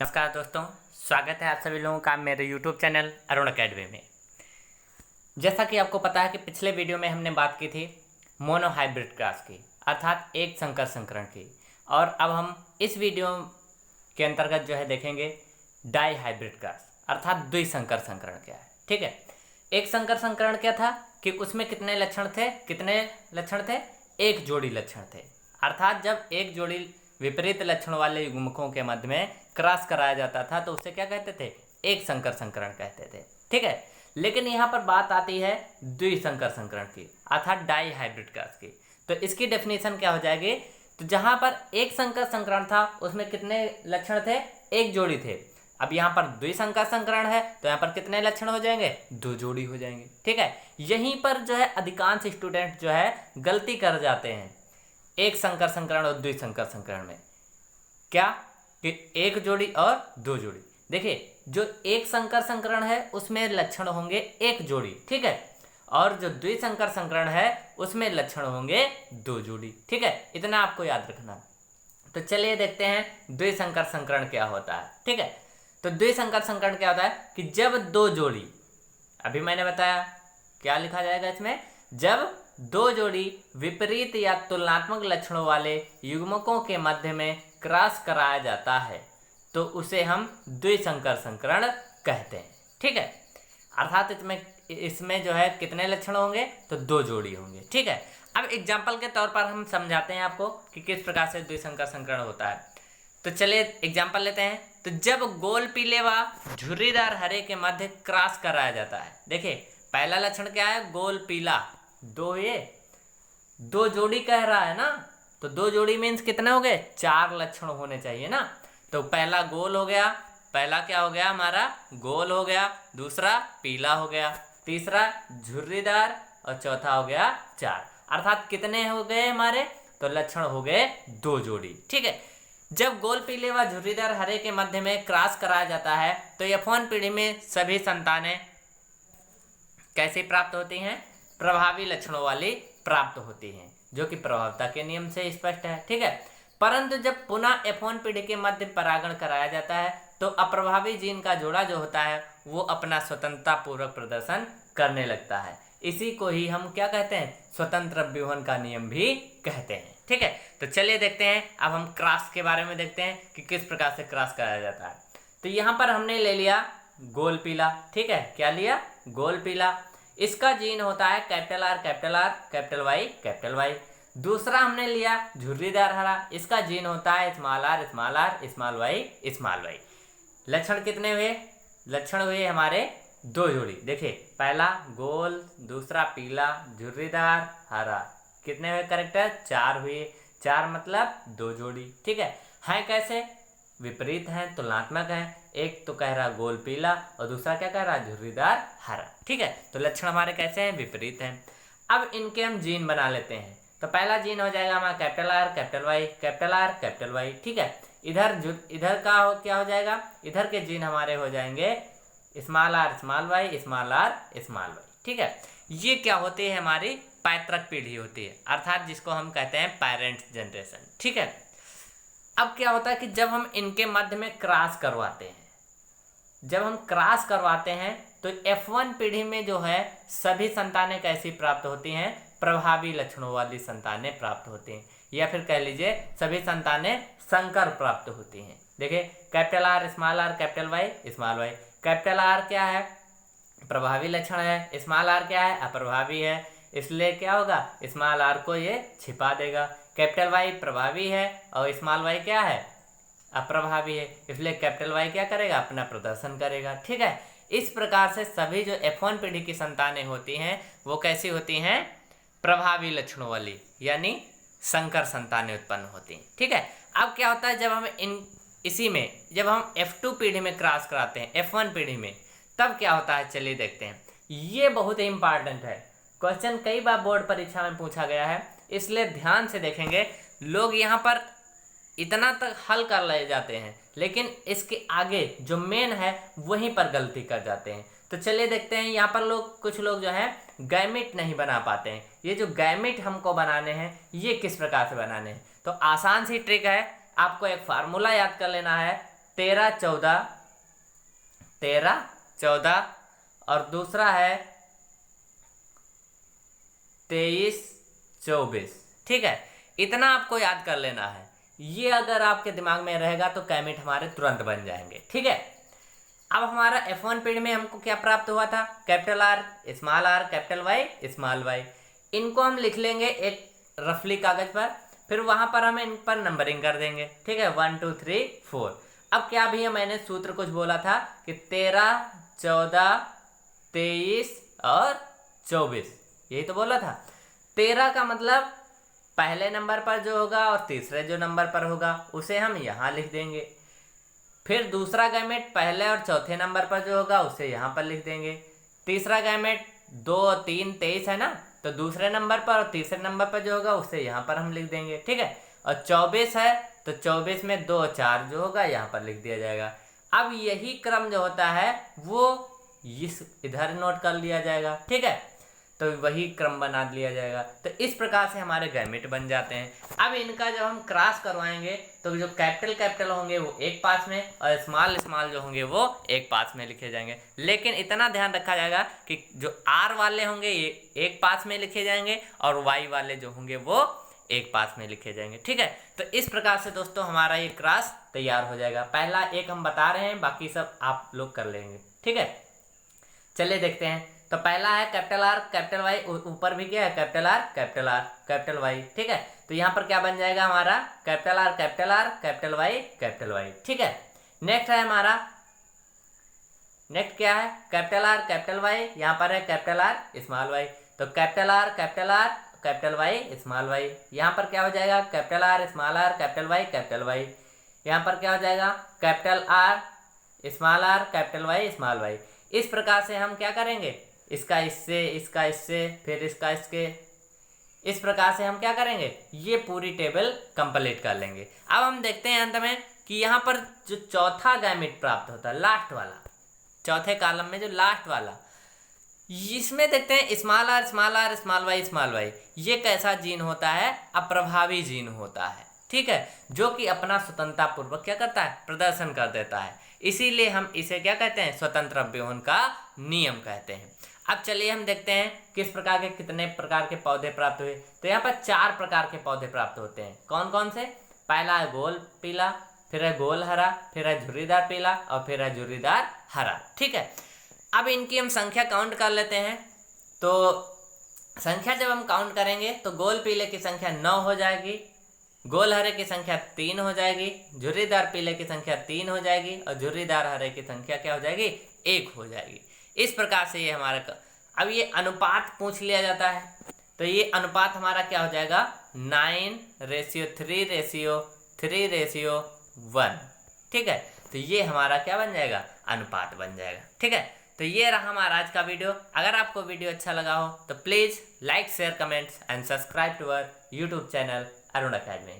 नमस्कार दोस्तों, स्वागत है आप सभी लोगों का मेरे YouTube चैनल अरुण अकेडमी में। जैसा कि आपको पता है कि पिछले वीडियो में हमने बात की थी मोनोहाइब्रिड क्रॉस की, अर्थात एक संकर संकरण की। और अब हम इस वीडियो के अंतर्गत जो है देखेंगे डाई हाइब्रिड क्रॉस, अर्थात द्विसंकर संकरण क्या है। ठीक है, एक संकर संकरण क्या था कि उसमें कितने लक्षण थे? एक जोड़ी लक्षण थे। अर्थात जब एक जोड़ी विपरीत लक्षण वाले युग्मकों के मध्य में क्रॉस कराया जाता था तो उसे क्या कहते थे? एक संकर संकरण कहते थे। ठीक है, लेकिन यहाँ पर बात आती है द्विसंकर संकरण की, अर्थात डाई हाइब्रिड क्रॉस की। तो इसकी डेफिनेशन क्या हो जाएगी? तो जहाँ पर एक संकर संकरण था उसमें कितने लक्षण थे? एक जोड़ी थे। अब यहाँ पर द्विसंकर संकरण है तो यहाँ पर कितने लक्षण हो जाएंगे? दो जोड़ी हो जाएंगे। ठीक है, यहीं पर जो है अधिकांश स्टूडेंट जो है गलती कर जाते हैं एक संकर संकरण और द्विसंकर संकरण में। क्या कि एक जोड़ी और दो जोड़ी। देखिए, जो एक संकर संकरण है उसमें लक्षण होंगे एक जोड़ी, ठीक है, और जो द्विसंकर संकरण है उसमें लक्षण होंगे दो जोड़ी। ठीक है, इतना आपको याद रखना। तो चलिए देखते हैं द्विसंकर संकरण क्या होता है। ठीक है, तो द्विसंकर संकरण क्या होता है कि जब दो जोड़ी, अभी मैंने बताया क्या लिखा जाएगा इसमें, जब दो जोड़ी विपरीत या तुलनात्मक लक्षणों वाले युग्मकों के मध्य में क्रॉस कराया जाता है तो उसे हम द्विसंकर संकरण कहते हैं। ठीक है, अर्थात इसमें जो है कितने लक्षण होंगे? तो दो जोड़ी होंगे। ठीक है, अब एग्जाम्पल के तौर पर हम समझाते हैं आपको कि किस प्रकार से द्विसंकर संकरण होता है। तो चलिए एग्जाम्पल लेते हैं। तो जब गोल पीले व झुर्रीदार हरे के मध्य क्रॉस कराया जाता है, देखिए पहला लक्षण क्या है? गोल पीला, दो जोड़ी कह रहा है ना, तो दो जोड़ी मीन्स कितने हो गए? चार लक्षण होने चाहिए ना। तो पहला गोल हो गया, पहला क्या हो गया हमारा? गोल हो गया, दूसरा पीला हो गया, तीसरा झुर्रीदार और चौथा हो गया चार। अर्थात कितने हो गए हमारे? तो लक्षण हो गए दो जोड़ी। ठीक है, जब गोल पीले व झुर्रीदार हरे के मध्य में क्रॉस कराया जाता है तो F1 पीढ़ी में सभी संतानें कैसी प्राप्त होती हैं? प्रभावी लक्षणों वाली प्राप्त होती हैं, जो कि प्रभावता के नियम से स्पष्ट है। ठीक है, परंतु जब पुनः F1 पीढ़ी के मध्य परागण कराया जाता है तो अप्रभावी जीन का जोड़ा जो होता है वो अपना स्वतंत्रता पूर्वक प्रदर्शन करने लगता है। इसी को ही हम क्या कहते हैं? स्वतंत्र व्यूहन का नियम भी कहते हैं। ठीक है, तो चलिए देखते हैं, अब हम क्रॉस के बारे में देखते हैं कि किस प्रकार से क्रॉस कराया जाता है। तो यहाँ पर हमने ले लिया गोल पीला। ठीक है, क्या लिया? गोल पीला। इसका जीन होता है capital R capital R capital Y capital Y. दूसरा हमने लिया झुर्रीदार हरा, इसका जीन होता है small R small Y small Y. लक्षण कितने हुए? लक्षण हुए हमारे दो जोड़ी। देखिए पहला गोल, दूसरा पीला, झुर्रीदार हरा, कितने हुए करेक्टर? चार हुए। चार मतलब दो जोड़ी। ठीक है कैसे? विपरीत हैं, तुलनात्मक हैं। एक तो कह रहा गोल पीला और दूसरा क्या कह रहा? झुर्रीदार हरा। ठीक है, तो लक्षण हमारे कैसे हैं? विपरीत हैं। अब इनके हम जीन बना लेते हैं। तो पहला जीन हो जाएगा हमारा capital R capital Y capital R capital Y. ठीक है, इधर का क्या हो जाएगा? इधर के जीन हमारे हो जाएंगे small R small Y small R small Y. ठीक है, ये क्या होती है? हमारी पैतृक पीढ़ी होती है, अर्थात जिसको हम कहते हैं पेरेंट्स जनरेशन। ठीक है, अब क्या होता है कि जब हम इनके मध्य में क्रॉस करवाते हैं, तो F1 पीढ़ी में जो है सभी संतानें कैसी प्राप्त होती हैं? प्रभावी लक्षणों वाली संतानें प्राप्त होती हैं, या फिर कह लीजिए सभी संतानें संकर प्राप्त होती हैं। देखिए capital R capital Y. Capital R क्या है? प्रभावी लक्षण है। स्मॉल आर क्या है? अप्रभावी है, इसलिए क्या होगा? स्मॉल आर को ये छिपा देगा। कैपिटल वाई प्रभावी है और स्मॉल वाई क्या है? अप्रभावी है, इसलिए कैपिटल वाई क्या करेगा? अपना प्रदर्शन करेगा। ठीक है, इस प्रकार से सभी जो F1 पीढ़ी की संतानें होती हैं वो कैसी होती हैं? प्रभावी लक्षणों वाली, यानी संकर संतानें उत्पन्न होती हैं। ठीक है, अब क्या होता है जब हम जब हम F2 पीढ़ी में क्रॉस कराते हैं F1 पीढ़ी में, तब क्या होता है? चलिए देखते हैं। ये बहुत ही इंपॉर्टेंट है, क्वेश्चन कई बार बोर्ड परीक्षा में पूछा गया है, इसलिए ध्यान से देखेंगे। लोग यहाँ पर इतना तक हल कर ले जाते हैं, लेकिन इसके आगे जो मेन है वहीं पर गलती कर जाते हैं। तो चलिए देखते हैं। यहाँ पर कुछ लोग जो है गैमेट नहीं बना पाते हैं। ये जो गैमेट हमको बनाने हैं ये किस प्रकार से बनाने हैं? तो आसान सी ट्रिक है, आपको एक फार्मूला याद कर लेना है। 13 14 और दूसरा है 23 24। ठीक है, इतना आपको याद कर लेना है। ये अगर आपके दिमाग में रहेगा तो कैमिट हमारे तुरंत बन जाएंगे। ठीक है, अब हमारा F1 पीरियड में हमको क्या प्राप्त हुआ था, capital R, capital Y, small Y. इनको हम लिख लेंगे एक रफली कागज पर, फिर वहां पर हम इन पर नंबरिंग कर देंगे। ठीक है, 1 2 3 4। अब क्या भैया मैंने सूत्र कुछ बोला था कि 13 14 23 और 24, यही तो बोला था। 13 का मतलब पहले नंबर पर जो होगा और तीसरे जो नंबर पर होगा उसे हम यहाँ लिख देंगे। फिर दूसरा गैमेट पहले और चौथे नंबर पर जो होगा उसे यहाँ पर लिख देंगे। तीसरा गैमेट 2 3 23 है ना, तो दूसरे नंबर पर और तीसरे नंबर पर जो होगा उसे यहाँ पर हम लिख देंगे। ठीक है, और 24 है तो 24 में 2 4 जो होगा यहाँ पर लिख दिया जाएगा। अब यही क्रम जो होता है वो इस इधर नोट कर लिया जाएगा। ठीक है, तो वही क्रम बना लिया जाएगा। तो इस प्रकार से हमारे गैमेट बन जाते हैं। अब इनका जब हम क्रॉस करवाएंगे तो जो कैपिटल होंगे वो एक पास में और स्मॉल जो होंगे वो एक पास में लिखे जाएंगे। लेकिन इतना ध्यान रखा जाएगा कि जो आर वाले होंगे ये एक पास में लिखे जाएंगे और वाई वाले जो होंगे वो एक पास में लिखे जाएंगे। ठीक है, तो इस प्रकार से दोस्तों हमारा ये क्रॉस तैयार हो जाएगा। पहला एक हम बता रहे हैं, बाकी सब आप लोग कर लेंगे। ठीक है, चलिए देखते हैं। तो पहला है कैपिटल आर कैपिटल वाई, ऊपर भी क्या है कैपिटल आर कैपिटल वाई। ठीक है, तो यहाँ पर क्या बन जाएगा हमारा कैपिटल आर कैपिटल वाई। ठीक है, नेक्स्ट है हमारा, नेक्स्ट क्या है कैपिटल आर कैपिटल वाई, यहाँ पर है कैपिटल आर स्मॉल वाई। तो capital R capital Y small Y, यहाँ पर क्या हो जाएगा कैपिटल आर कैपिटल वाई। यहाँ पर क्या हो जाएगा कैपिटल आर स्मॉल वाई। इस प्रकार से हम क्या करेंगे, इसका इससे फिर इसका इसके, इस प्रकार से हम क्या करेंगे ये पूरी टेबल कंप्लीट कर लेंगे। अब हम देखते हैं अंत में कि यहाँ पर जो चौथा गैमेट प्राप्त होता है, लास्ट वाला, चौथे कॉलम में जो लास्ट वाला, इसमें देखते हैं स्मॉल वाई। ये कैसा जीन होता है, अप्रभावी जीन होता है। ठीक है, जो कि अपना स्वतंत्रता पूर्वक क्या करता है, प्रदर्शन कर देता है। इसीलिए हम इसे क्या कहते हैं, स्वतंत्र अव्यूहन का नियम कहते हैं। अब चलिए हम देखते हैं किस प्रकार के कितने प्रकार के पौधे प्राप्त हुए। तो यहाँ पर 4 प्रकार के पौधे प्राप्त होते हैं। कौन कौन से, पहला है गोल पीला, फिर है गोल हरा, फिर है झुर्रीदार पीला और फिर है झुर्रीदार हरा। ठीक है, अब इनकी हम संख्या काउंट कर लेते हैं। तो संख्या जब हम काउंट करेंगे तो गोल पीले की संख्या 9 हो जाएगी, गोल हरे की संख्या 3 हो जाएगी, झुर्रीदार पीले की संख्या 3 हो जाएगी और झुर्रीदार हरे की संख्या क्या हो जाएगी, 1 हो जाएगी। इस प्रकार से ये हमारा, अब ये अनुपात पूछ लिया जाता है तो ये अनुपात हमारा क्या हो जाएगा 9:3:1। ठीक है, तो ये हमारा क्या बन जाएगा, अनुपात बन जाएगा। ठीक है, तो ये रहा हमारा आज का वीडियो। अगर आपको वीडियो अच्छा लगा हो तो please like share comments and subscribe to our YouTube channel Arun academy.